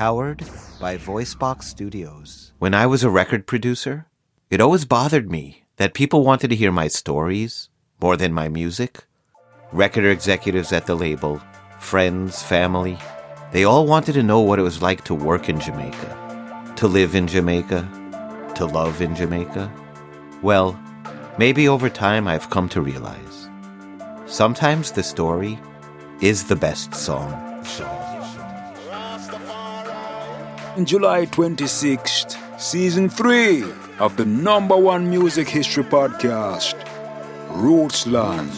powered by VoiceBox Studios. When I was a record producer, it always bothered me that people wanted to hear my stories more than my music. Record executives at the label, friends, family, they all wanted to know what it was like to work in Jamaica, to live in Jamaica, to love in Jamaica. Well, maybe over time I've come to realize, sometimes the story is the best song. July 26th, Season 3 of the #1 music history podcast, Rootsland.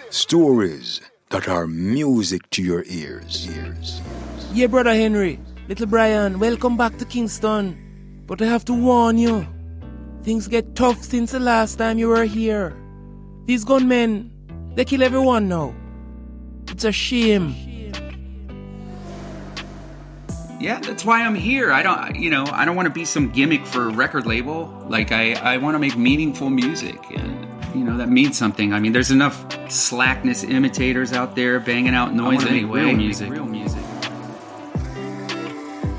Stories that are music to your ears. Yeah, Brother Henry, little Brian, welcome back to Kingston. But I have to warn you, things get tough since the last time you were here. These gunmen, they kill everyone now. It's a shame. Yeah, that's why I'm here. I don't want to be some gimmick for a record label. Like, I want to make meaningful music, and that means something. I mean, there's enough slackness imitators out there banging out noise anyway. Real music.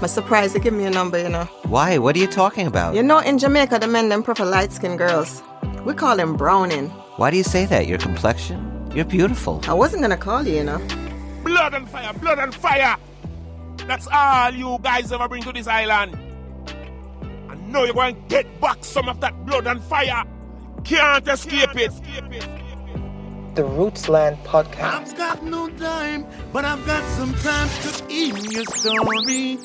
I'm surprised they give me a number, Why? What are you talking about? In Jamaica, the men them prefer light-skinned girls. We call them browning. Why do you say that? Your complexion? You're beautiful. I wasn't gonna call you, Blood and fire, blood and fire! That's all you guys ever bring to this island. I know you're going to get back some of that blood and fire. Can't escape it. The Rootsland podcast. I've got no time, but I've got some time to hear your story.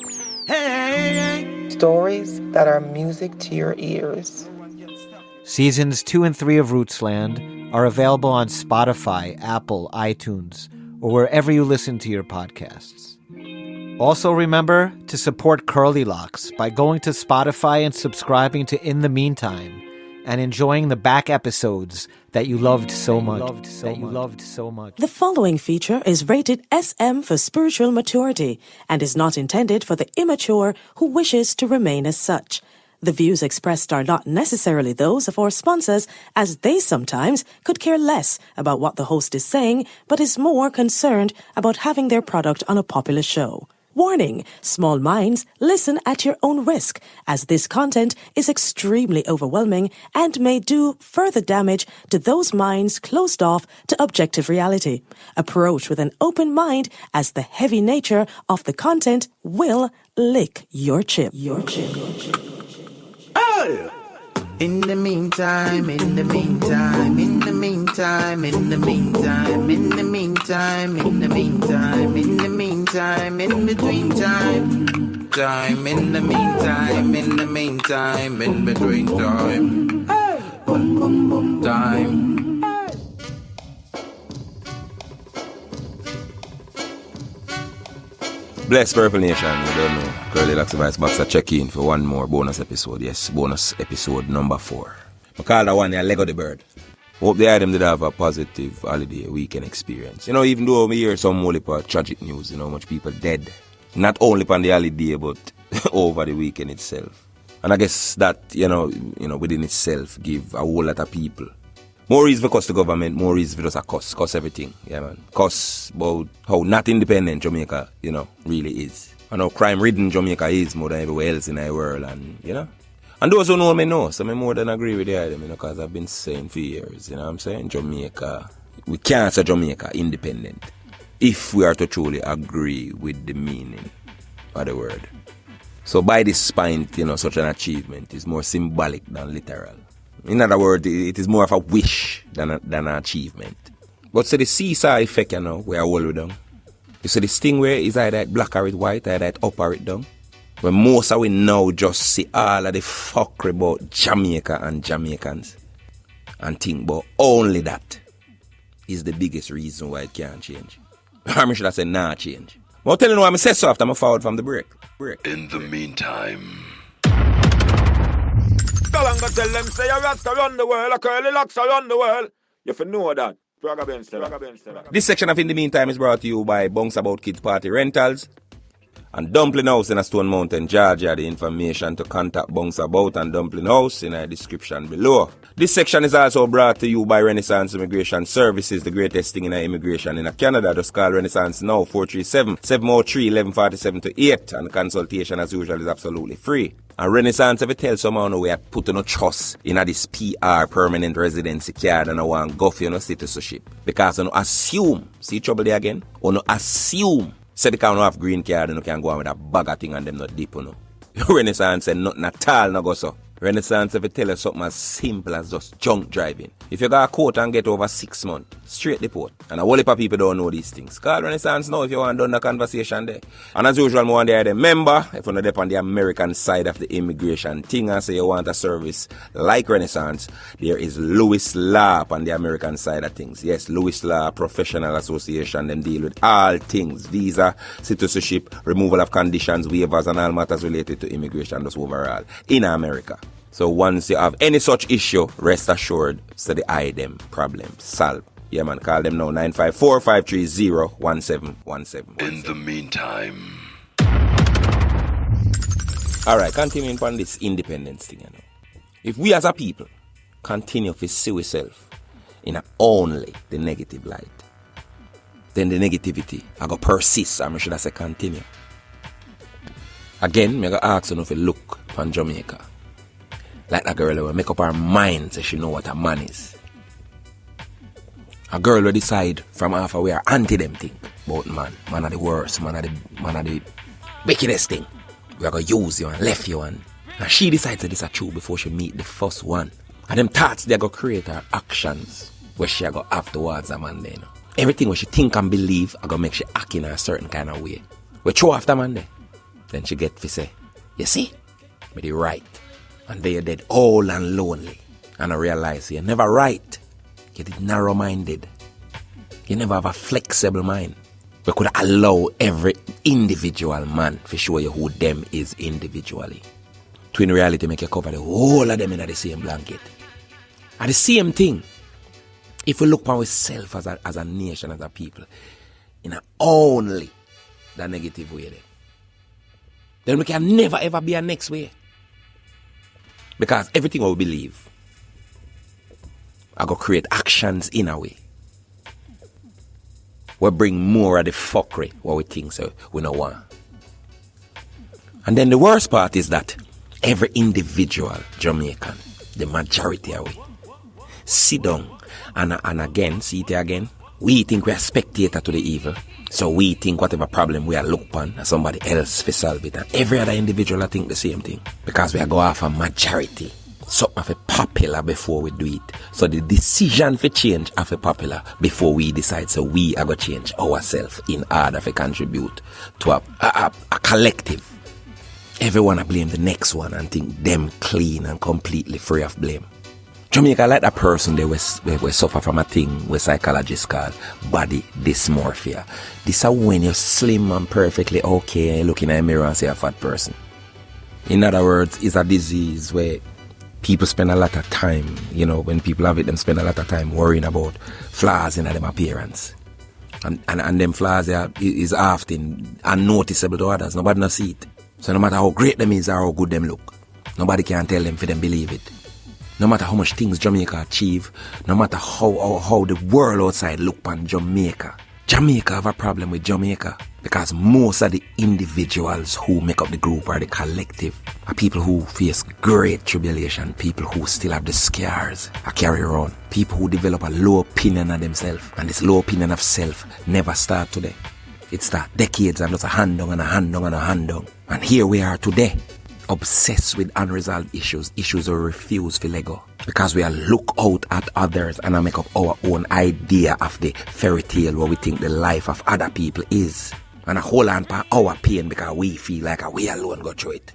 Hey. Stories that are music to your ears. Seasons 2 and 3 of Rootsland are available on Spotify, Apple, iTunes, or wherever you listen to your podcasts. Also remember to support Curly Locks by going to Spotify and subscribing to In the Meantime and enjoying the back episodes that you loved so much. The following feature is rated SM for spiritual maturity and is not intended for the immature who wishes to remain as such. The views expressed are not necessarily those of our sponsors, as they sometimes could care less about what the host is saying, but is more concerned about having their product on a popular show. Warning, small minds, listen at your own risk, as this content is extremely overwhelming and may do further damage to those minds closed off to objective reality. Approach with an open mind, as the heavy nature of the content will lick your chip. Oh! In the meantime, in the meantime, in the meantime, in the meantime, in the meantime, in the meantime, in the meantime, in between time, in the meantime, in the meantime, in between time, time. Bless Purple Nation, you don't know. Curly Locks Vice Boxer check in for one more bonus episode. Yes, bonus episode number 4. I call that one LEGGO the Bird. Hope the item did have a positive holiday weekend experience. Even though we hear some whole heap of tragic news, much people dead. Not only on the holiday, but over the weekend itself. And I guess that, within itself give a whole lot of people more reason for cuss the government, more reason for just a cuss everything. Yeah, man. Cuss about how not independent Jamaica, really is. And how crime-ridden Jamaica is more than everywhere else in the world, and, And those who know me know, so I more than agree with them, because I've been saying for years, what I'm saying? Jamaica, we can't say Jamaica independent if we are to truly agree with the meaning of the word. So by this point, such an achievement is more symbolic than literal. In other words, it is more of a wish than an achievement. But so the seesaw effect, where I hold it down. You see this thing where it's either black or it white, either it up or it down. When most of we now just see all of the fuckery about Jamaica and Jamaicans and think about only that is the biggest reason why it can't change. I should have said nah change. But I'll tell you why I say so after I'm forward from the break. In the meantime. Galanga tell them say a rasta around the world, a Curly Locks around the world. You have to know that. This section of In the Meantime is brought to you by BUNX About Kids Party Rentals And Dumplin House in a Stone Mountain, Georgia. The information to contact BOUNX about and Dumplin House in the description below. This section is also brought to you by Renaissance Immigration Services, the greatest thing in immigration in Canada. Just call Renaissance now, 437-703-1147 to 8. And consultation as usual is absolutely free. And Renaissance, if you tell someone we are putting no trust in this PR, permanent residency card, and I want to go for citizenship. Because you assume, see trouble there again? You assume, say they can't have green card and you can go on with a bag of thing and them not deep, you know. Renaissance said nothing at all, no go so. Renaissance, if you tell you something as simple as just junk driving. If you got a quote and get over 6 months, straight deport. And a whole heap of people don't know these things. Call Renaissance now if you want to done the conversation there. And as usual, I want to remember, if you're not on the American side of the immigration thing and say you want a service like Renaissance, there is Lewis Law on the American side of things. Yes, Lewis Law Professional Association, them deal with all things. Visa, citizenship, removal of conditions, waivers, and all matters related to immigration just overall in America. So once you have any such issue, rest assured, so the them problem solved. Yeah, man, call them now, 954-530-1717. In the meantime. Alright, continuing on this independence thing, you know. If we as a people continue to see ourselves in only the negative light, then the negativity I go persist, or should I say continue. Again, I go ask you if you look on Jamaica. Like a girl will make up her mind so she know what a man is. A girl will decide from half away her anti them thing about man. Man are the worst, man are the wickedest thing. We are going to use you and left you and she decides that this is true before she meet the first one. And them thoughts they are going to create her actions where she are going to have towards a man there. You know? Everything what she think and believe are going to make she act in a certain kind of way. We throw after man there. Then she get to say, you see, me the right. And they are dead all and lonely. And I realize you're never right. You did narrow-minded. You never have a flexible mind. We could allow every individual man to show you who them is individually. To in reality make you cover the whole of them in the same blanket. And the same thing. If we look upon ourselves as a nation, as a people, in a only the negative way then we can never ever be a next way. Because everything we believe, I go create actions in a way. We bring more of the fuckery what we think so we don't want. And then the worst part is that every individual Jamaican, the majority of we, sit down and again, see it again, we think we are spectator to the evil. So we think whatever problem we are look upon, somebody else to solve it. And every other individual I think the same thing. Because we are going off a majority. Something of a popular before we do it. So the decision for change of a popular before we decide. So we are going to change ourselves in order to contribute to a collective. Everyone I blame the next one and think them clean and completely free of blame. Jamaica like that person they will suffer from a thing where psychologists call body dysmorphia. This is when you're slim and perfectly okay and you look in a mirror and say a fat person. In other words, it's a disease where people spend a lot of time, you know, when people have it, them spend a lot of time worrying about flaws in them appearance. And them flaws is often unnoticeable to others. Nobody knows see it. So no matter how great them is or how good them look, nobody can tell them for them believe it. No matter how much things Jamaica achieve, no matter how the world outside look on Jamaica, Jamaica have a problem with Jamaica because most of the individuals who make up the group or the collective are people who face great tribulation, people who still have the scars I carry around, people who develop a low opinion of themselves, and this low opinion of self never start today. It starts decades and just a hand down and a hand down and a hand down. And here we are today. Obsessed with unresolved issues we refuse to let go. Because we are look out at others and I make up our own idea of the fairy tale what we think the life of other people is. And I hold on to our pain because we feel like we alone go through it.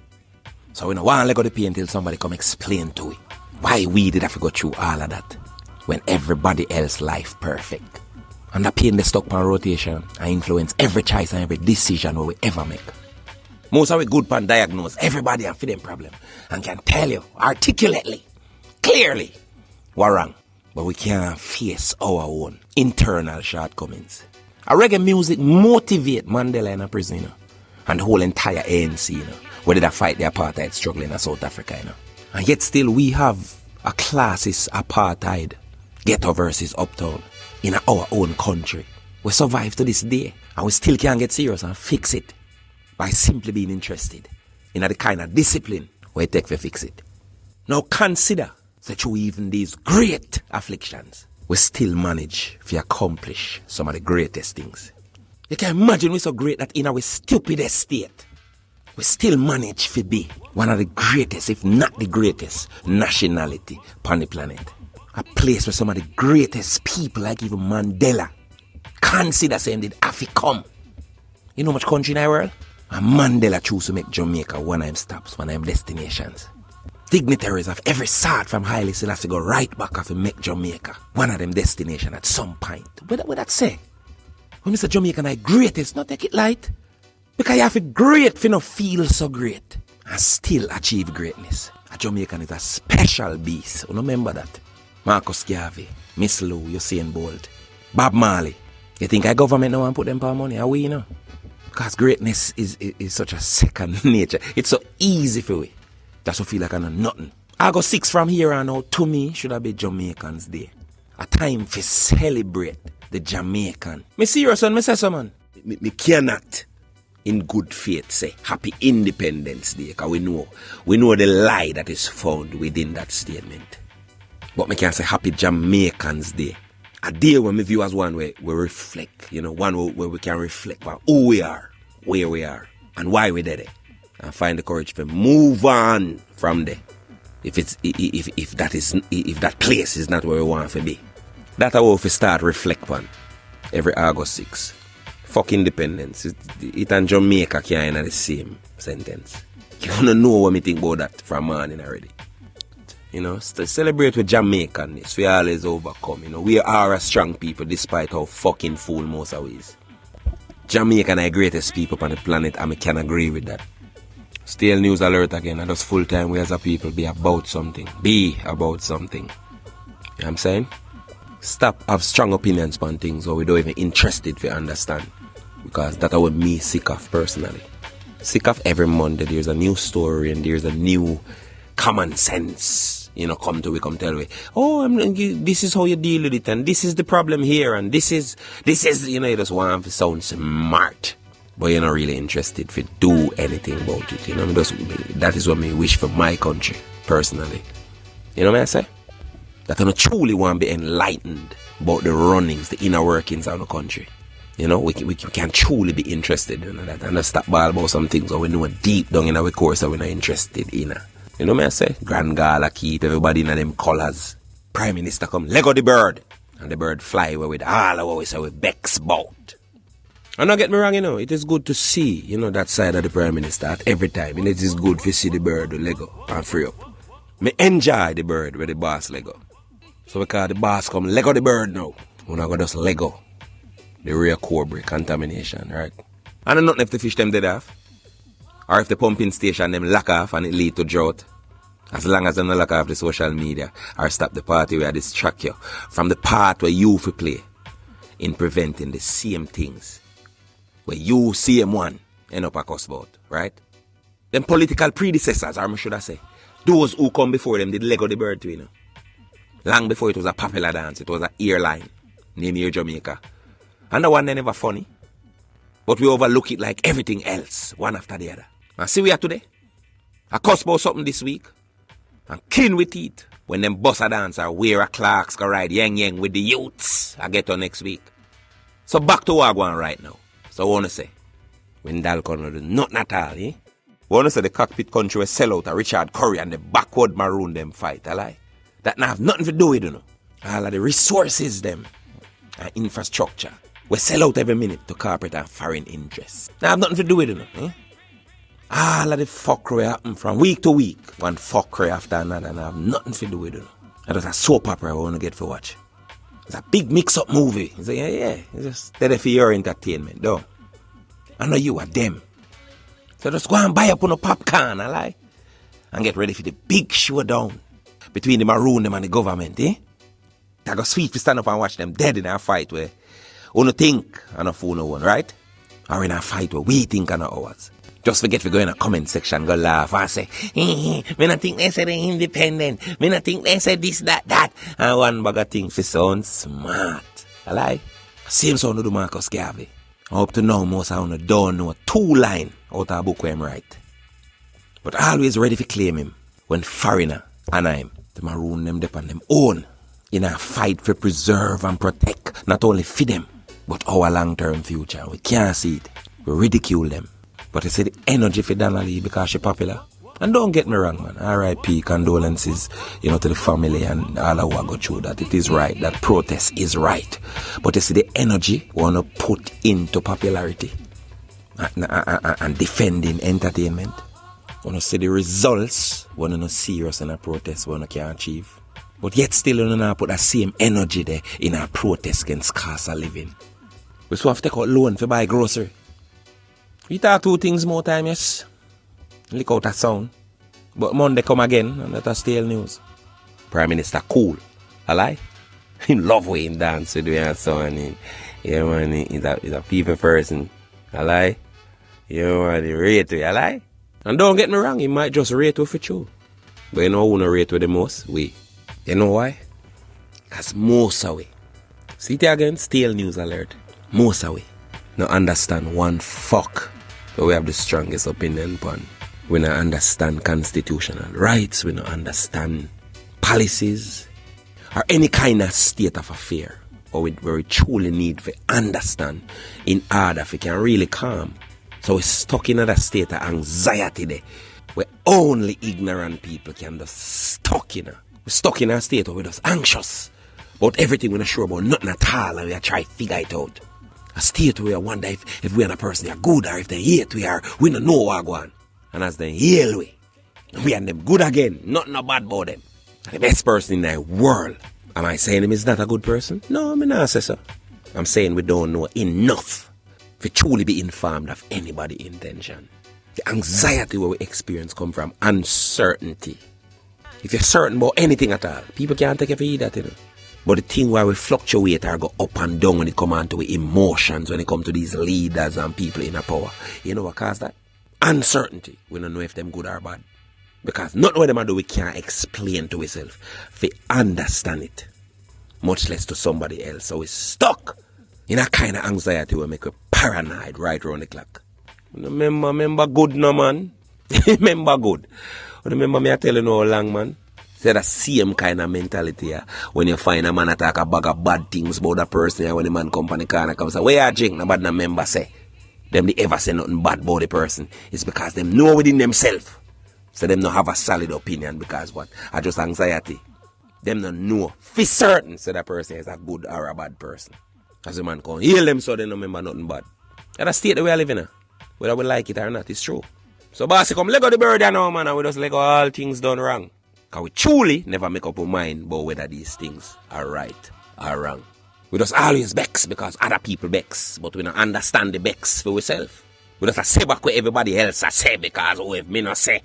So we don't want to let go the pain until somebody come explain to it why we did have to go through all of that when everybody else life perfect. And the pain they stuck on rotation and influence every choice and every decision we ever make. Most of we good pan diagnose everybody and feed them problem and can tell you articulately, clearly, what wrong. But we can't face our own internal shortcomings. A reggae music motivate Mandela in a prison. and the whole entire ANC, you know, where did I fight the apartheid struggle in South Africa, you know. And yet still we have a classist apartheid, ghetto versus uptown, in our own country. We survive to this day, and we still can't get serious and fix it by simply being interested in the kind of discipline we take to fix it. Now consider that through even these great afflictions, we still manage to accomplish some of the greatest things. You can imagine we're so great that in our stupidest state, we still manage to be one of the greatest, if not the greatest, nationality on the planet. A place where some of the greatest people, like even Mandela, consider saying did have to come. You know much country in the world? And Mandela chose to make Jamaica one of them stops, one of them destinations. Dignitaries of every sort from Haile Selassie go right back off and make Jamaica one of them destinations at some point. What that say? When Mr. Jamaica is greatest, not take it light. Because you have to great for not feel so great and still achieve greatness. A Jamaican is a special beast. You remember that? Marcus Garvey, Miss Lou, Usain Bolt, Bob Marley. You think our government now want to put them for money? Are we, you know? Because greatness is such a second nature. It's so easy for we. That's what feel like I know nothing. August 6 from here on out, to me, should have been Jamaicans Day. A time for celebrate the Jamaican. Me serious and me say so, man. Me cannot, in good faith, say Happy Independence Day. Because we know the lie that is found within that statement. But me can say Happy Jamaicans Day. A day when we view as one where we reflect, you know, one where we can reflect about who we are, where we are, and why we did it. And find the courage to move on from there. If that place is not where we want to be. That's how we start reflect on every August 6. Fuck independence. It and Jamaica can't in the same sentence. You don't know what me think about that from morning already. You know, celebrate with Jamaicanness. We always overcome. You know, we are a strong people despite how fucking fool most of ways. Jamaican are the greatest people on the planet, and I can agree with that. Still news alert again, and just full time we as a people be about something. Be about something. You know what I'm saying? Stop have strong opinions on things or we don't even interested to understand. Because that's what me sick of personally. Sick of every Monday there's a new story and there's a new common sense. You know, come tell me, oh, this is how you deal with it, and this is the problem here, and this is, you know, you just want to sound smart, but you're not really interested to do anything about it. You know, that is what I wish for my country, personally. You know what I say? That I don't truly want to be enlightened about the runnings, the inner workings of the country. You know, we can truly be interested in that, and not stop ball about some things or we know deep down in our course that we're not interested in. You know what I say? Grand Gala keep everybody in them colours. Prime Minister come, LEGGO the bird. And the bird fly away with all of what we say with BEX BOUT. And don't get me wrong, you know, it is good to see, you know, that side of the Prime Minister at every time. And it is good to see the bird with LEGGO and free up. Me enjoy the bird with the boss LEGGO. So because the boss come, LEGGO the bird now. We're not going to just LEGGO. The real cobra contamination, right? And nothing if the fish them dead off. Or if the pumping station them lock off and it lead to drought. As long as they don't lock off the social media or stop the party where distract you from the part where you play in preventing the same things. Where you same one end up a cuss about, right? Them political predecessors, or should I say, those who come before them did LEGGO the bird too, you know. Long before it was a popular dance, it was an airline named Air Jamaica. And the one they never funny. But we overlook it like everything else, one after the other. And see we are today. I cuss about something this week. And clean with it. When them bust a dance or wear a Clarks go ride yang with the youths. I get on next week. So back to what I want right now. So I want to say, when Dalcon do nothing at all, eh? I want to say the cockpit country will sell out a Richard Curry and the backward maroon them fight, a lie. That now have nothing to do with it, you know. All of the resources them and infrastructure we sell out every minute to corporate and foreign interests. Now have nothing to do with it, eh? All of the fuckery happen from week to week. One fuckery after another and I have nothing to do with it. That is a soap opera I want to get for watch. It's a big mix-up movie. It's like, yeah. It's just there for your entertainment, though. I know you are them. So just go and buy up on a popcorn, I lie. And get ready for the big showdown between the maroon them and the government, eh? I go sweet to stand up and watch them dead in a fight where you think and a fool no one, right? Or in a fight where we think and ours. Just forget to go in a comment section, go laugh and say, me not think they say they independent. Me not think they say this, that. And one bag of things for sound smart. I lie. Same sound do Marcus Garvey. Up to now, most of them don't know 2 lines out of a book where I'm right. But always ready to claim him when foreigner and I'm to maroon them on them own in a fight for preserve and protect not only for them, but our long-term future. We can't see it. We ridicule them. But you see the energy for Donna Lee because she's popular. And don't get me wrong, man. R.I.P. condolences, to the family and all who go through that. It is right. That protest is right. But you see the energy we want to put into popularity and defending entertainment. We want to see the results we want to serious in a protest we can achieve. But yet still we want to put that same energy there in a protest against cost of living. We still have to take out loan for buy grocery. We talk 2 things more time, yes. Lick out a sound. But Monday come again, and that's stale news. Prime Minister cool. I lie. He love way him dance with me and so on. Yeah, man, he's a people person. I lie. Yeah, man, he rate with. I lie. And don't get me wrong, he might just rate with for true. But you know who no rate with the most? We. You know why? Because most of we. See it again, stale news alert. Most of we no understand one fuck. But we have the strongest opinion upon. We don't understand constitutional rights. We don't understand policies or any kind of state of affair. Or we truly need to understand in order if we can really calm. So we're stuck in a state of anxiety there. Where only ignorant people can just stuck in. We're stuck in a state where we're just anxious about everything we're not sure about nothing at all, and we are trying to figure it out. A state where we wonder if we are a person they are good or if they hate we don't know what going on. And as they heal we and them good again. Nothing bad about them. The best person in the world. Am I saying him is not a good person? No, I'm not saying so. I'm saying we don't know enough to truly be informed of anybody's intention. The anxiety we experience come from uncertainty. If you're certain about anything at all, people can't take you for that, But the thing where we fluctuate or go up and down when it comes on to emotions, when it comes to these leaders and people in power, you know what caused that? Uncertainty. We don't know if them good or bad. Because not what them do we can't explain to ourselves. We understand it. Much less to somebody else. So we're stuck in a kind of anxiety where we make us paranoid right around the clock. Remember good no man. Remember good. Remember me I tell you no long man. Say the same kind of mentality when you find a man attack a bag of bad things about a person when the man come on the corner come say, where you drink? Nobody no member say. Them they ever say nothing bad about the person. It's because them know within themselves. So them not have a solid opinion because what? I just anxiety. Them not know for certain say that person is a good or a bad person. As the man come heal them so they don't remember nothing bad. That's the state that we are living in. Whether we like it or not, it's true. So bossy come LEGGO the bird now man and we just LEGGO all things done wrong. Because we truly never make up our mind about whether these things are right or wrong. We just always vex because other people vex, but we don't understand the vex for ourselves. We just say back what everybody else has say because if me not say,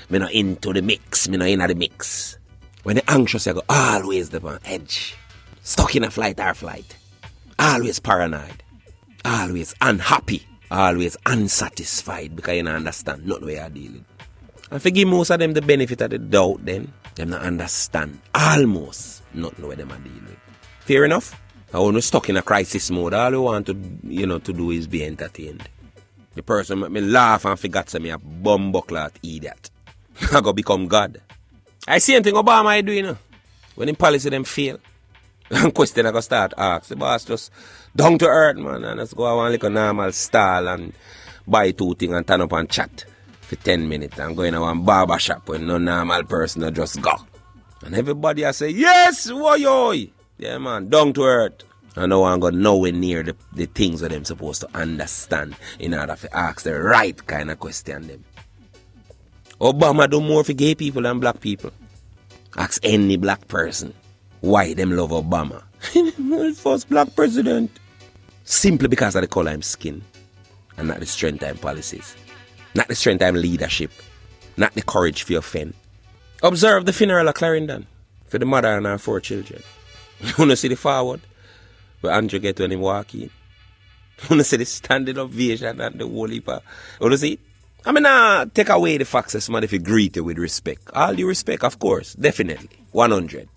me not into the mix, me not in the mix. When you're anxious, you go always the edge. Stuck in a flight or flight. Always paranoid. Always unhappy. Always unsatisfied because you don't understand not where you're dealing. And forgive most of them the benefit of the doubt then. Them not understand almost not know where them are dealing with. Fair enough? And when we're stuck in a crisis mode, all we want to do is be entertained. The person make me laugh and forget to me a bumbuckler idiot. I go become God. I see anything Obama I do, When in policy them fail. And question I go start ask. The boss just down to earth, man. And let's go on like a normal style and buy 2 things and turn up and chat for 10 minutes. And go in a one barber shop when no normal person will just go. And everybody I say, yes, woy. Yeah, man, down to earth. And no one got nowhere near the things that them supposed to understand in order to ask the right kind of question them. Obama do more for gay people than black people. Ask any black person why them love Obama. First black president. Simply because of the color of his skin. And not the strength of policies. Not the strength of leadership. Not the courage for offend. Observe the funeral of Clarendon for the mother and her 4 children. You want to see the forward? Where Andrew get when he walk in. You want to see the standing ovation and the whole heap. You want to see it? I mean, take away the facts that somebody if you greet you with respect. All due respect, of course, definitely. 100.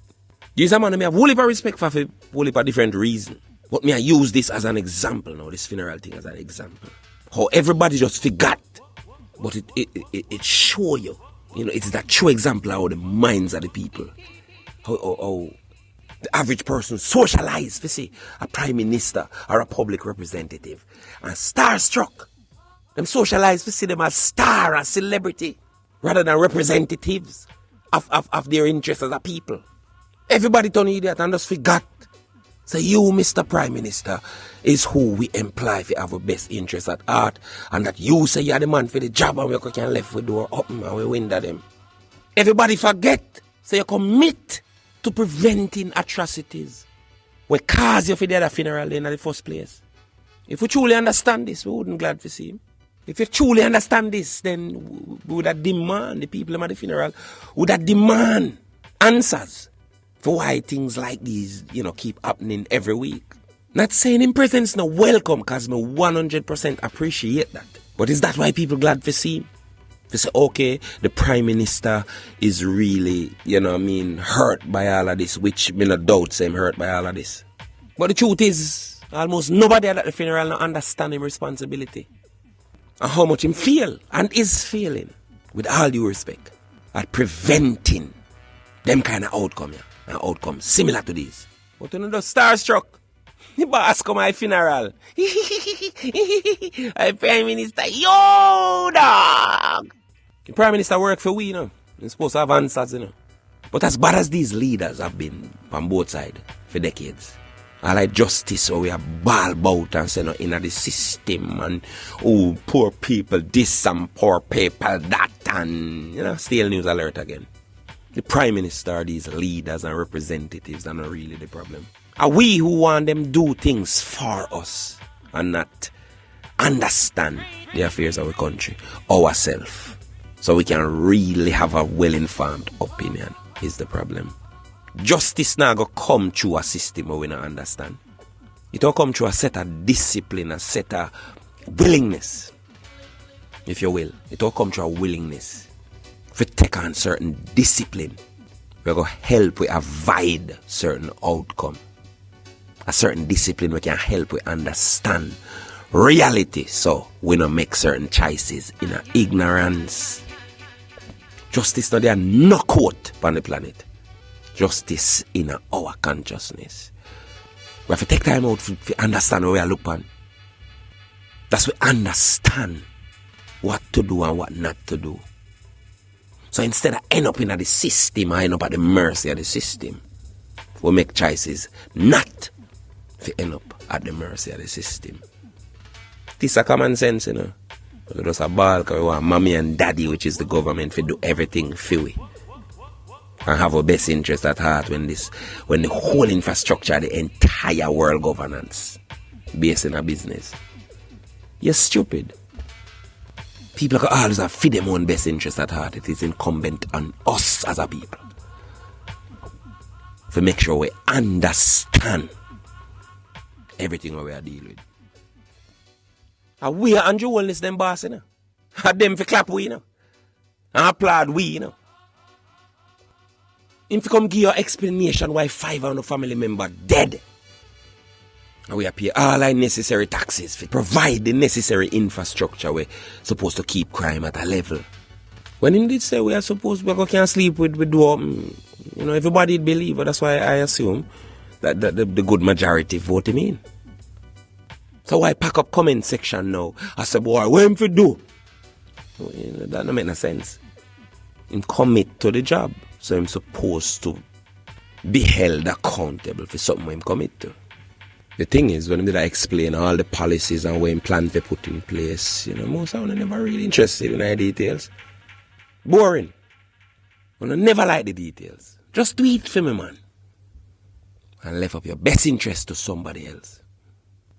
This a man I have whole heap of respect for whole heap of different reason. But me I use this as an example now, this funeral thing as an example. How everybody just forgot. But it show you. You know, it's that true example of how the minds of the people. How the average person socialize, you see, a prime minister or a public representative. And starstruck. Them socialize to see them as star, as celebrity, rather than representatives of their interests as a people. Everybody turn idiot and just forgot. So you, Mr. Prime Minister, is who we employ if you have our best interests at heart, and that you say you're the man for the job and we can left with door open and we window them. Everybody forget. So you commit to preventing atrocities. We cause you for the other funeral in the first place. If we truly understand this, we wouldn't glad to see him. If you truly understand this, then we would have demand, the people at the funeral would have demand answers for why things like these, you know, keep happening every week. Not saying in presence no welcome, because me 100% appreciate that. But is that why people glad to see him? To say, okay, the Prime Minister is really, you know what I mean, hurt by all of this, which me no doubt say him hurt by all of this. But the truth is, almost nobody at the funeral no understand him responsibility. And how much him feel and is feeling, with all due respect, at preventing them kind of outcome, yeah, and outcomes similar to these. But you know, the starstruck, the boss come my funeral. I Prime Minister, yo dog. The Prime Minister work for we, you know. He's supposed to have answers, you know. But as bad as these leaders have been on both sides for decades, I like justice, or we are BOUT and say no in the system, and oh, poor people this and poor people that, and you know, still news alert again. The Prime Minister, these leaders and representatives are not really the problem. Are we who want them do things for us and not understand the affairs of our country, ourselves, so we can really have a well-informed opinion is the problem. Justice now go come through a system where we don't understand. It will come through a set of discipline, a set of willingness, if you will. It will come through a willingness to take on certain discipline. We're going to help we avoid certain outcome. A certain discipline we can help we understand reality, so we don't make certain choices in ignorance. Justice now there no quote on the planet. Justice in our consciousness. We have to take time out to understand what we are looking at. That's we understand what to do and what not to do. So instead of end up in the system or end up at the mercy of the system, we make choices not to end up at the mercy of the system. This is a common sense, you know. We just a ball because we want mommy and daddy, which is the government, to do everything for we. And have our best interest at heart when the whole infrastructure, the entire world governance based in a business. You're stupid. People can always have feed them own best interest at heart. It is incumbent on us as a people to make sure we understand everything we are dealing with. And we are Andrew Wellness, them boss, you know. And them for clap we, you know. And applaud we, you know. Him to come give you an explanation why 5 of our family members dead. And we pay all our necessary taxes to provide the necessary infrastructure we're supposed to keep crime at a level. When him did say we are supposed to can't sleep with door, you know, everybody believe, but that's why I assume that the good majority vote him in. So I pack up comment section now. I say, boy, what him to do? So, you know, that don't make no sense. Him commit to the job. So I'm supposed to be held accountable for something I'm commit to. The thing is, when I explain all the policies and what I'm planning to put in place, you know, most of them are never really interested in the details. Boring. I never like the details. Just do it for me, man. And left up your best interest to somebody else,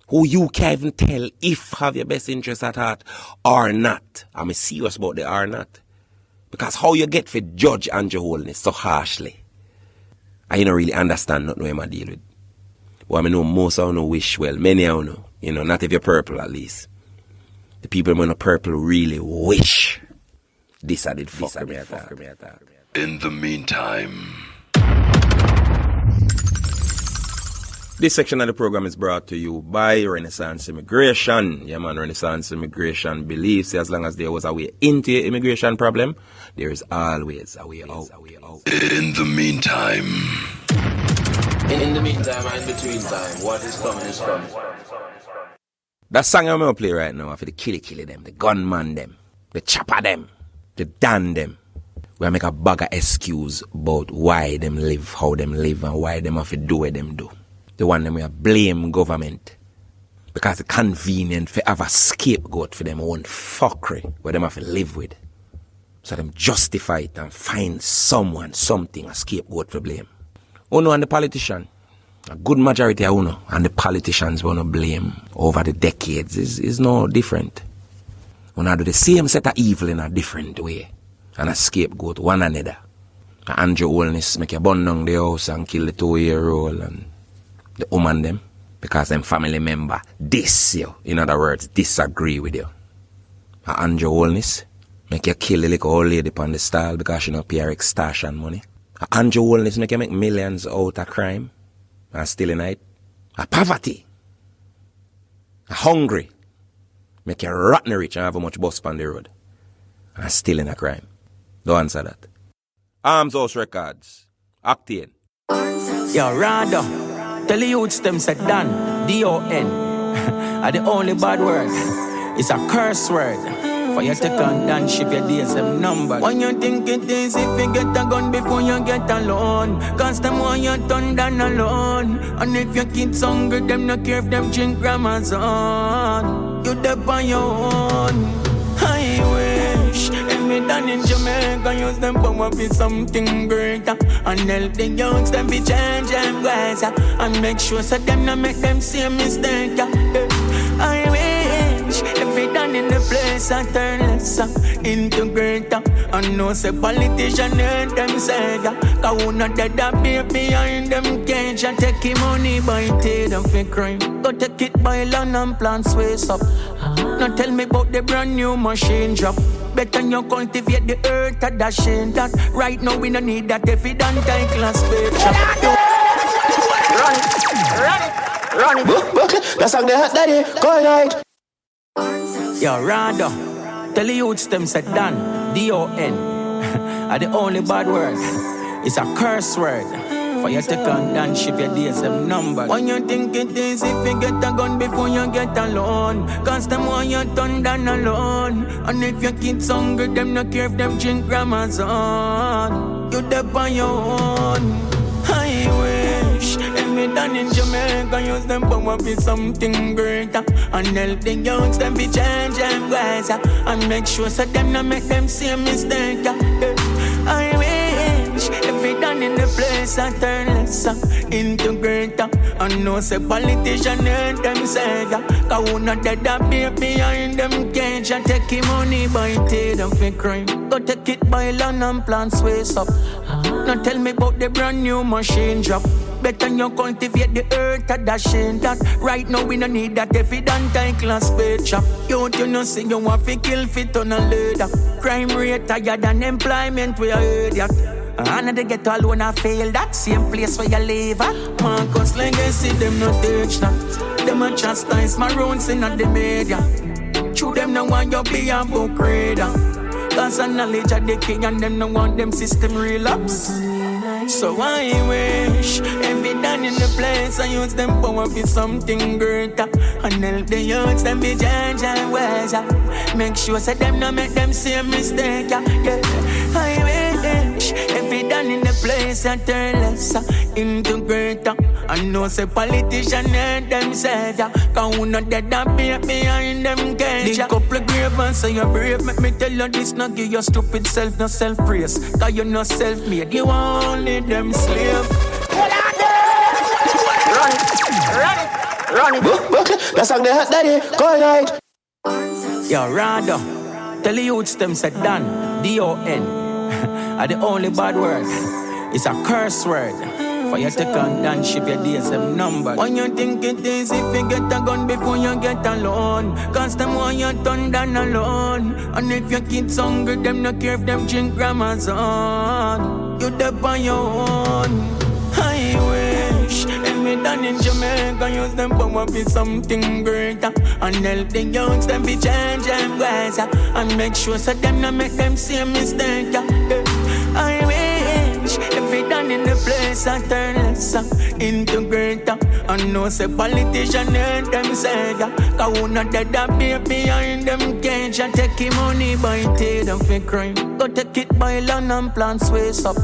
who you can't even tell if have your best interest at heart or not. I'm serious about the or not. Because how you get for judge Andrew Wellness so harshly, I don't really understand not knowing I deal with. But I know most of you wish well, many of you know, not if you're purple at least. The people in the purple really wish this I did fuck me. In the meantime. This section of the program is brought to you by Renaissance Immigration. Yeah, man, Renaissance Immigration believes as long as there was a way into your immigration problem, there is always a way out. In the meantime. In the meantime and between time, what is coming is coming. That song I'm going to play right now for the killy them, the gunman them, the chopper them, the dan them. We make a bag of excuse about why them live, how them live, and why them have to do what them do. The one them we blame government because it's convenient for have a scapegoat for them own fuckery where them have to live with. So them justify it and find someone, something, a scapegoat for blame. Uno and the politician, a good majority of Uno and the politicians wanna blame over the decades is no different. Uno do the same set of evil in a different way and a scapegoat one another. Andrew Holness make you burn down the house and kill the 2-year-old and the woman them, because them family member diss you. In other words, disagree with you. Andrew Holness make you kill the little old lady on the stall because she don't pay her extortion money. Andrew Holness make you make millions out of crime and stealing it. Poverty. Hungry. Make you rotten rich and have a much bus on the road. And stealing a crime. Don't answer that. Arms House Records. Octane. Yo, Rado. Tell the youths them said Dan, D-O-N. Are the only bad word. It's a curse word. For you take on dance, ship your days them numbered. When you think it is if you get a gun before you get alone. Cause them want you turn down alone. And if your kids hungry, them no care if them drink grandma's on. You dep on your own. I wish every done in Jamaica use them power for something greater. And help the youngs them be change them ways. And make sure so them not make them see a mistake. I wish every done in the place I turn lesser into greater. And no say politician hurt them say cause who not dead that be behind them cage. And take him money by take them for crime. Go take it by land and plants waste up. Now tell me about the brand new machine drop. Better you cultivate the earth at that shame that. Right now we don't need that if it don't take class picture. Run it. That's how they had daddy. Go night. Yo, Rado. Tell the youths them said Dan, D-O-N. Are the only bad word. It's a curse word. For you take on dance, ship your days them numbered. When you think it is if you get a gun before you get alone. Cause them want you turn down alone. And if your kids hungry, them no care if them drink grandma's on. You dep on your own. I wish every done in Jamaica use them power for something greater. And help the youngs them be change them ways. And make sure so them not make them see a mistake. I wish every done in the place I turn lesser into greater. And no say politician hurt them say cause who not dead that be behind them cage. And take him money by take them for crime. Go take it by land and plants waste up. Now tell me about the brand new machine drop. Better you cultivate the earth at that shame that. Right now we don't need that if it don't take class picture. You know see you want to kill fit on a leader. Crime rate higher than employment we heard that. And they get alone and fail that same place where you live at. Marcus legacy them not teach that. Them a chastise my runs in the media. True them no want you be a book reader. Cause the knowledge of the king and them no want them system relapse. So I wish every done in the place I use them power for something greater. And help the youths them be change and ways. Make sure so them not make them see a mistake. Yeah. I wish every done in the place I turn lesser into greater. And no say politician hurt them say cause who not dead that be behind them cage. The couple grave and say you're brave. Make me tell you this, not give your stupid self no self-praise. Cause you're not self-made, you only them slave. Run it. That's how they had daddy. Go night. Yo, Rado. Tell the youths them said Dan, D-O-N. Are the only bad word. It's a curse word. Fire take on dance, ship your days, them number. When you think it is, if you get a gun before you get alone. Cause them want you turn down alone. And if your kids hungry, them no care if them drink grandma's on. You dep on your own. I wish every done in Jamaica use them power for something greater. And help the youths them be change them ways. And make sure so them not make them same mistake. I wish every done in the place I turn lesser into greater. And no say politician and them say cause who not dead that be behind them cage. And take him money by take them for crime. Go take it by land and plants waste up.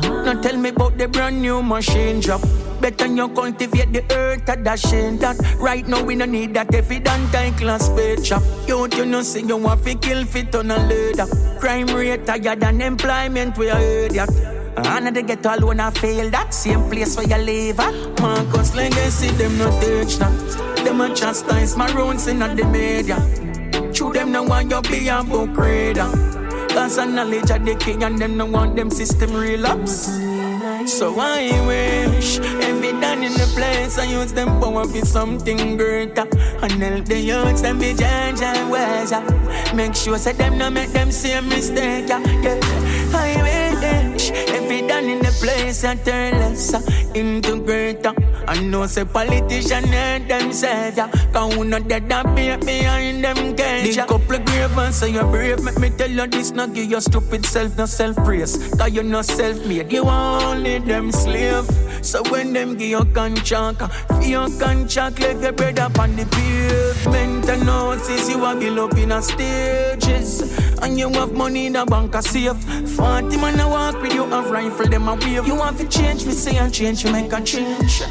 Now tell me about the brand new machine drop. Better you cultivate the earth at that shade that. Right now we don't need that if it don't take class pay chop. You know see you want to kill fit on a leather. Crime rate higher than employment we heard that. And they get all when I fail that same place where you live at. Marcus legacy them not touch that. Them a chastise my rules in the media. True them no want you be a book reader. Cause the knowledge of the king and them no want them system relapse. So I wish every done in the place I use them power for something greater. And help the youths them be change and ways. Make sure so them no make them same mistake. Yeah. I wish every done in the place I turn lesser into greater. And no say politician and them say cause who not dead that be behind them cage. The couple of grave and say you're brave. Make me tell you this, not give your stupid self no self-praise. Cause you're not self-made, you only them slave. So when them give you contract, for your contract, leave your bread up on the pavement. And notice you are built up in a stages. And you have money in the bank a safe. 40 man a walk with you, have rifle them a wave. You want to change, we say and change, you make a change.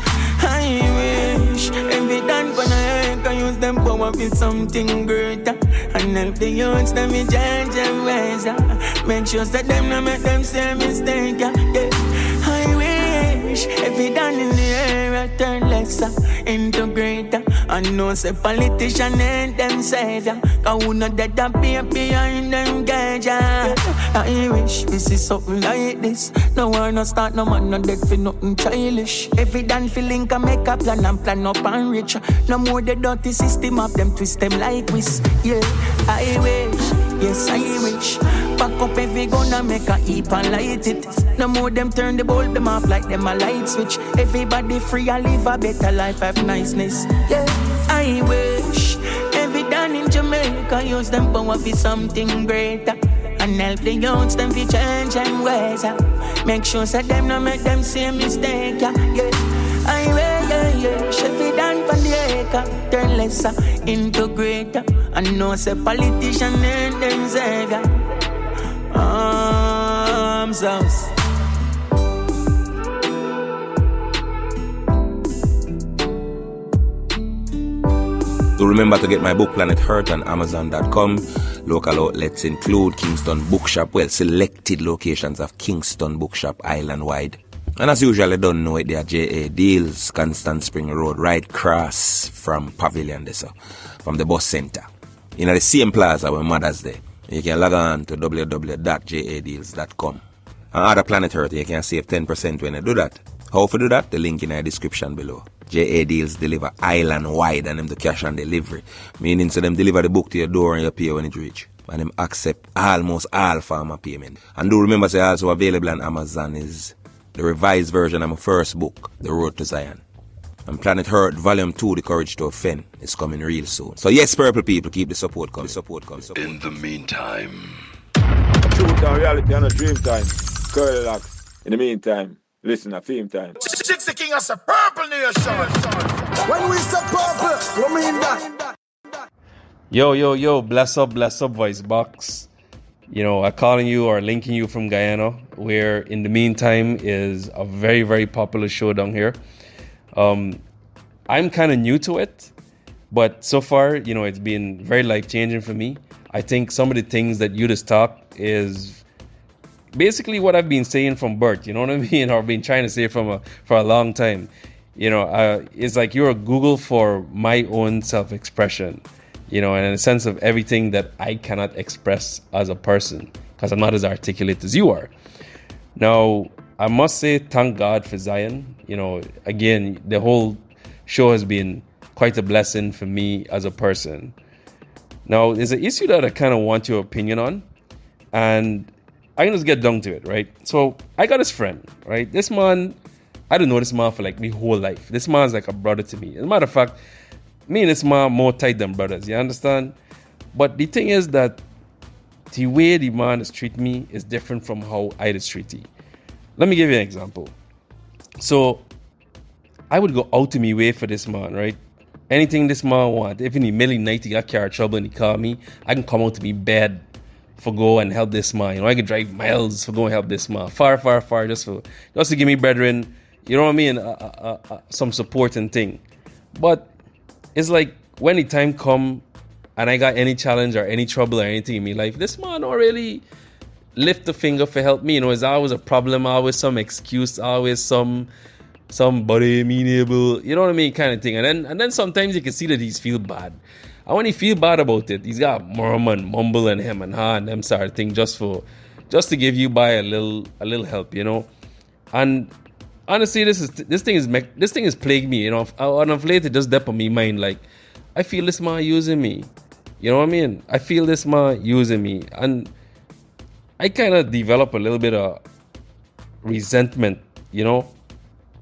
I wish every done gonna can use them power for something greater. And help the youths them be change them ways. Make sure that them no make them same mistake. Yeah. I wish every done in the area turn lesser into greater. And no say politician and them say cause who not dead that be behind them gauge. I wish we see something like this. No one no start, no man no dead for nothing childish. Every done feeling can make a plan and plan up and reach. No more the dirty system of them twist them like whisk. Yeah, I wish, yes I wish. Pack up every gun and make a heap and light it. No more them turn the bulb them off like them a light switch. Everybody free and live a better life, have niceness. Yeah, I wish every done in Jamaica use them power for something greater. And help the youths them fi change and ways. Make sure so them no make them same mistake. Yeah. I wish every done for the acre turn lesser into greater. And no say politician and them savior. Arms house. Do remember to get my book Planet Hurt on Amazon.com. Local outlets include Kingston Bookshop, well, selected locations of Kingston Bookshop island-wide. And as usual, I don't know it, they are JA Deals, Constant Spring Road, right across from Pavilion, from the bus center. In the same plaza where Mother's Day. You can log on to www.jadeals.com. And other Planet Hurt, you can save 10% when you do that. How to do that? The link in the description below. JA Deals deliver island-wide and them the cash on delivery. Meaning so them deliver the book to your door and you pay when it reach. And them accept almost all form of payment. And do remember say also available on Amazon is the revised version of my first book, The Road to Zion. And Planet Hurt Volume 2, The Courage to Offend, is coming real soon. So yes, purple people, keep the support coming. In the meantime. Truth and reality and a dream time. Curly locks. In the meantime, listen to theme time. Chicks the king us a purple nation. When we say purple, we mean that. Yo, bless up, voice box. You know, I'm calling you or linking you from Guyana, where In the Meantime is a very, very popular show down here. I'm kind of new to it, but so far, you know, it's been very life-changing for me. I think some of the things that you just talk is basically what I've been saying from birth, you know what I mean? Or been trying to say for a long time. You know, it's like you're a Google for my own self-expression, you know, and in a sense of everything that I cannot express as a person because I'm not as articulate as you are. Now, I must say, thank God for Zion. You know, again, the whole show has been quite a blessing for me as a person. Now, there's an issue that I kind of want your opinion on, and I can just get down to it, right? So I got this friend, right? This man, I don't know this man for like my whole life. This man's like a brother to me. As a matter of fact, me and this man more tight than brothers, you understand? But the thing is that the way the man is treating me is different from how I just treat him. Let me give you an example. So I would go out to me way for this man, right? Anything this man want, if in the middle of the night he got car trouble and he call me, I can come out to me bed for go and help this man. You know, I can drive miles for go and help this man. Far, just to give me brethren, you know what I mean? Some support and thing. But it's like when the time come and I got any challenge or any trouble or anything in my life, this man don't really lift the finger for help me. You know, it's always a problem, always some excuse, always somebody amenable, you know what I mean, kind of thing. And then sometimes you can see that he's feel bad. And when he feel bad about it, he's got murmur and mumble and him and ha and them sort of thing just to give you by a little help, you know. And honestly, this thing is plaguing me, you know. And of late it just dep on me mind, like I feel this man using me, you know what I mean. I feel this man using me, and I kind of develop a little bit of resentment, you know.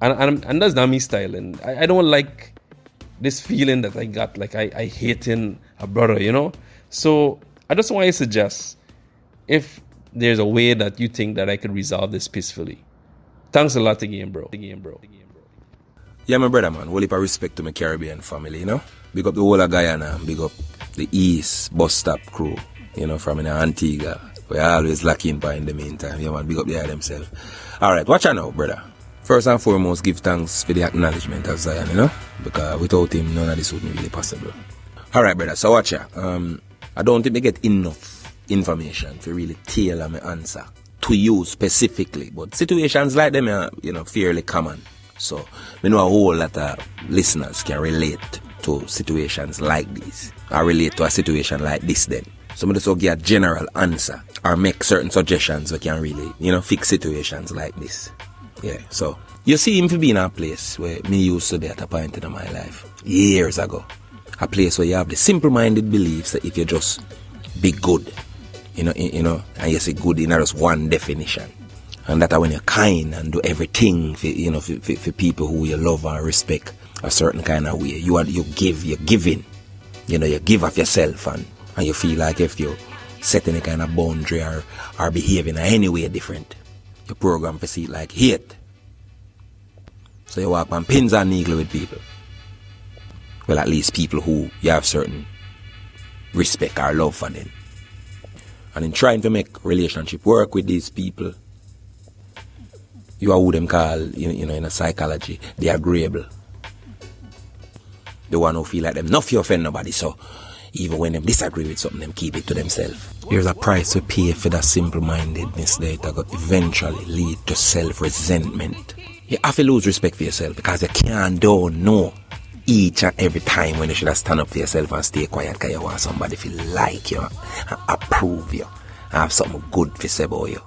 And that's not me style, and I don't like this feeling that I got, like I hating a brother, you know. So I just want to suggest if there's a way that you think that I could resolve this peacefully. Thanks a lot again, bro. Yeah, my brother, man. Whole heap of respect to my Caribbean family, you know. Big up the whole of Guyana, big up the East bus stop crew, you know, from in Antigua. We always lucky in the meantime. Yeah, man, big up the eye themselves. Alright, watch out now, brother. First and foremost, give thanks for the acknowledgement of Zion, you know, because without him, none of this wouldn't really possible. Alright, brother, so watch out. I don't think we get enough information to really tailor my answer to you specifically, but situations like them are, you know, fairly common. So, I know a whole lot of listeners can relate to situations like these, or relate to a situation like this then. So, I just will give a general answer, or make certain suggestions that can really, you know, fix situations like this. Yeah, so you see him to be in a place where me used to be at a point in my life, years ago. A place where you have the simple-minded beliefs that if you just be good, you know, and you say good in just one definition. And that when you're kind and do everything for, you know, for people who you love and respect a certain kind of way. You're giving. You know, you give of yourself and you feel like if you set any kind of boundary or behaving in any way different, your program for see it like hate. So you walk on pins and needles with people. Well, at least people who you have certain respect or love for them. And in trying to make relationship work with these people, you are who them call, you know, in a psychology, the agreeable. The one who feel like them not to offend nobody, so even when them disagree with something, them keep it to themselves. There's a price to pay for that simple-mindedness that will eventually lead to self-resentment. You have to lose respect for yourself because you can't know each and every time when you should have stand up for yourself and stay quiet because you want somebody to like you and approve you and have something good to say about you.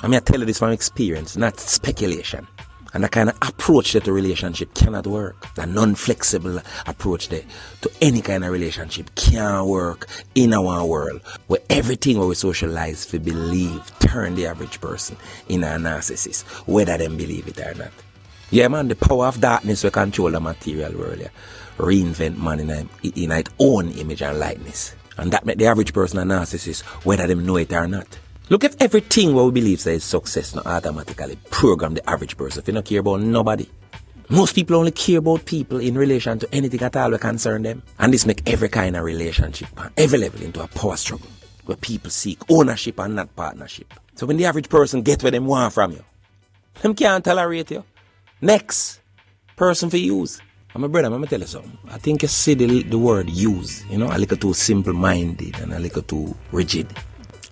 I mean, I tell you this from experience, not speculation. And that kind of approach that the relationship cannot work. The non-flexible approach to any kind of relationship can't work in our world where everything we socialize for believe turn the average person in a narcissist, whether them believe it or not. Yeah, man, the power of darkness will control the material world. Yeah. Reinvent man in its own image and likeness. And that make the average person a narcissist, whether them know it or not. Look, if everything what we believe is success not automatically program the average person if you don't care about nobody. Most people only care about people in relation to anything at all that concern them. And this make every kind of relationship at every level into a power struggle where people seek ownership and not partnership. So when the average person get what them want from you, them can't tolerate you. Next person for use. And my brother, I'm going to tell you something. I think you see the word use, you know, a little too simple-minded and a little too rigid.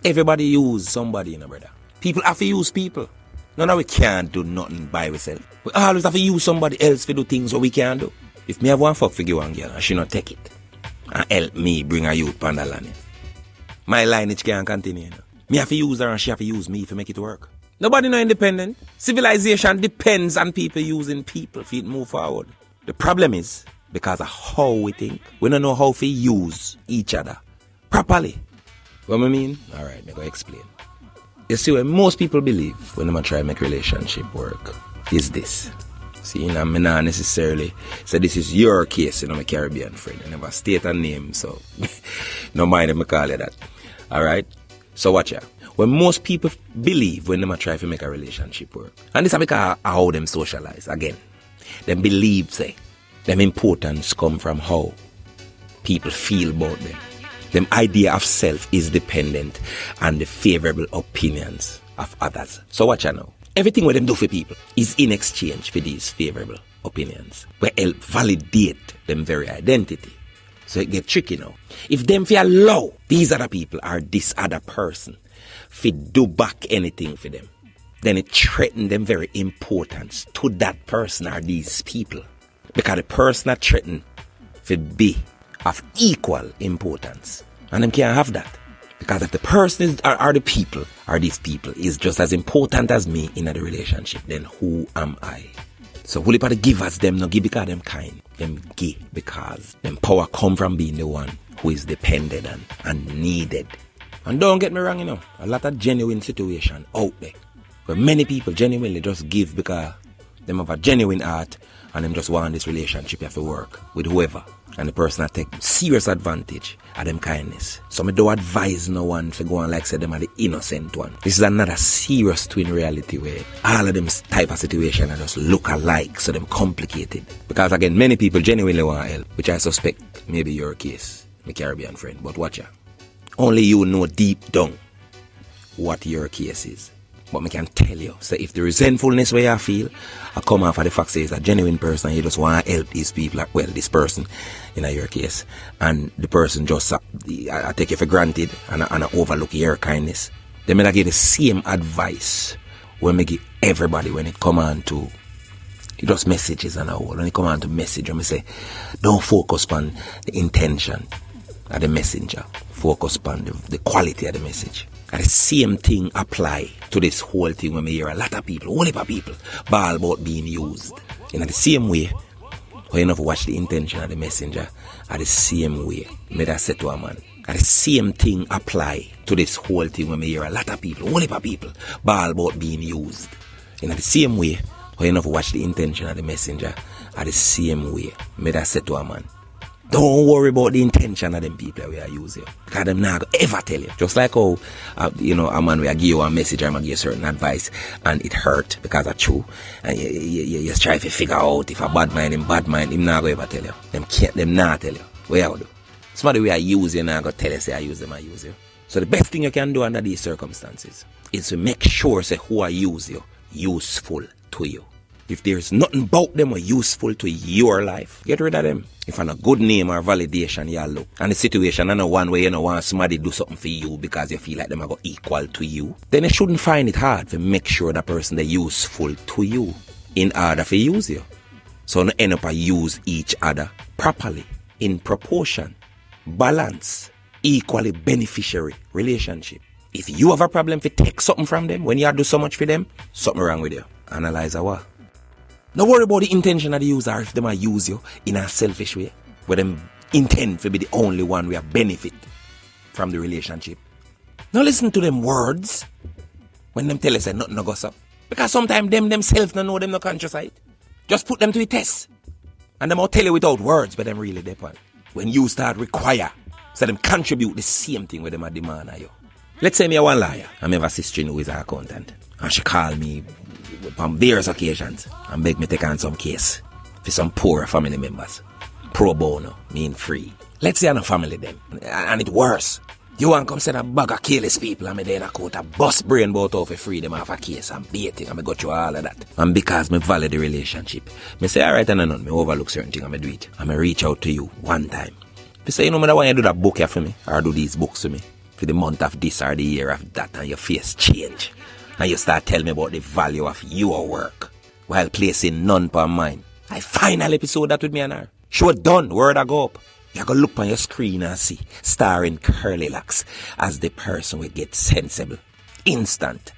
Everybody use somebody, you know, brother. People have to use people. No, we can't do nothing by ourselves. We always have to use somebody else to do things what we can't do. If me have one fuck figure one girl and she not take it and help me bring a youth on the land, my lineage can't continue. You know? Me have to use her and she have to use me to make it work. Nobody no independent. Civilization depends on people using people for it move forward. The problem is, because of how we think, we don't know how to use each other properly. What I mean? Alright, I'm going to explain. You see, what most people believe when they try to make relationship work is this. See, I mean, not necessarily say this is your case, my Caribbean friend. I never state a name, so no mind if I call you that. Alright? So watch out. When most people believe when they try to make a relationship work, and this is because of how them socialize, again, them believe, say, them importance come from how people feel about them. Them idea of self is dependent on the favorable opinions of others. So watch out now. Everything what them do for people is in exchange for these favorable opinions. We help validate them very identity. So it get tricky now. If them feel allow these other people or this other person fi do back anything for them, then it threaten them very importance to that person or these people. Because the person that threaten fi be of equal importance. And them can't have that. Because if the person is, or the people, or these people, is just as important as me in a relationship, then who am I? So who the givers them no give because them kind. Them give because them power come from being the one who is dependent and needed. And don't get me wrong, a lot of genuine situation out there. Where many people genuinely just give because them have a genuine heart and them just want this relationship have to work with whoever. And the person that take serious advantage of them kindness. So I don't advise no one to go on like say them are the innocent one. This is another serious twin reality where all of them type of situation are just look alike, so them complicated. Because again, many people genuinely want help, which I suspect may be your case, my Caribbean friend. But watch out. Only you know deep down what your case is. But I can tell you, so if the resentfulness where you feel, I come off of the fact that it's a genuine person and you just want to help these people, well, this person, in your case, and the person just I take you for granted and I overlook your kindness, then I give the same advice when I give everybody when it come on to just messages and all. When it come on to message, I say, don't focus on the intention of the messenger, focus on the quality of the message. And the same thing apply to this whole thing when we hear a lot of people, whole heap of people, ball about being used. In the same way, when you never watch the intention of the messenger, at the same way, may I say to a man, and the same thing apply to this whole thing when we hear a lot of people, whole heap of people, ball about being used. In the same way, when you never watch the intention of the messenger, at the same way, may I say to a man, don't worry about the intention of them people we are using. Because them not ever tell you. Just like how, a man will give you a message or give you certain advice and it hurt because it's true. And you try to figure out if a bad mind, him not going to ever tell you. Them not tell you. What you do? Somebody we are using not going to tell you, say I use them, I use you. So the best thing you can do under these circumstances is to make sure, say, who I use you, useful to you. If there's nothing about them or useful to your life, get rid of them. If on a good name or validation you look, and the situation and one way you want somebody do something for you because you feel like them are equal to you, then you shouldn't find it hard to make sure that person is useful to you in order to use you. So you end up use each other properly, in proportion, balance, equally beneficiary relationship. If you have a problem to take something from them when you do so much for them, something wrong with you. Analyze what. Don't worry about the intention of the user if they might use you in a selfish way, where them intend to be the only one who benefit from the relationship. Now listen to them words when them tell us that nothing no goes up. Because sometimes them themselves don't know them no conscious side. Just put them to a test. And them will tell you without words, but them really depend. When you start require, so them contribute the same thing with them a demand of you. Let's say me a one liar. I have a sister who is an accountant. And she call me on various occasions and beg me take on some case for some poor family members. Pro bono, mean free. Let's say I'm a family them. And it worse. You want to come send a bag of careless people and me then a court a bust brain bout off a free them off a case and baiting and me go through all of that. And because me value the relationship, me say alright and none, me overlook certain things and me do it. And me reach out to you one time. Me say, me don't want you to do that book here for me or do these books for me for the month of this or the year of that, and your face change. And you start telling me about the value of your work while placing none per mine. I final episode that with me and her. Show done, word I go up. You go look on your screen and see starring Curly Locks as the person will get sensible. Instant.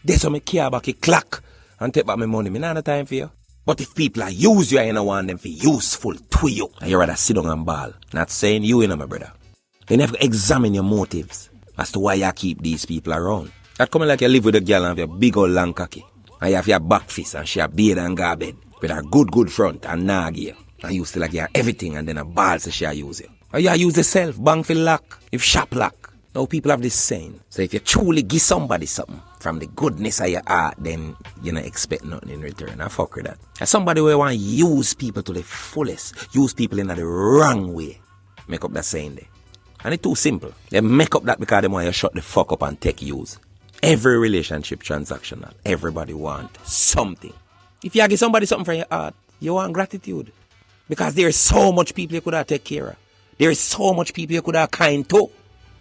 That's how me care about the clock and take back my money. Me not have time for you. But if people are use you, I don't want them for useful to you. And you rather sit down and ball. Not saying you, my brother. You have to examine your motives as to why you keep these people around. That coming like you live with a girl and have your big old long cocky. And you have your back fist and she a beard and go bed. With her good front and nag you. And you still like you have everything and then a ball so she use you. Or you use yourself, bang for lock, if shop lock. Now people have this saying. So if you truly give somebody something from the goodness of your heart, then you don't expect nothing in return. I fuck with that. And somebody who want to use people to the fullest, use people in the wrong way, make up that saying there. And it's too simple. They make up that because they want you to shut the fuck up and take use. Every relationship transactional. Everybody want something. If you give somebody something from your heart, you want gratitude. Because there is so much people you could have take care of. There is so much people you could have kind to.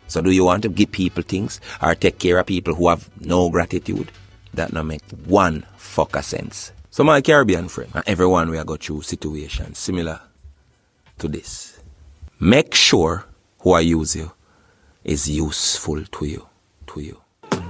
So do you want to give people things or take care of people who have no gratitude? That not make one fuck a sense. So my Caribbean friend, and everyone we go through situations similar to this. Make sure who I use you is useful to you.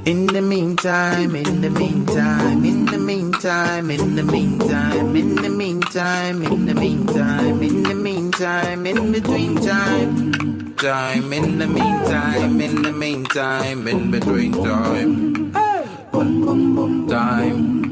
In the meantime, in the meantime, in the meantime, in the meantime, in the meantime, in the meantime, in the meantime, in between time, in the meantime, in the meantime, in between time, time.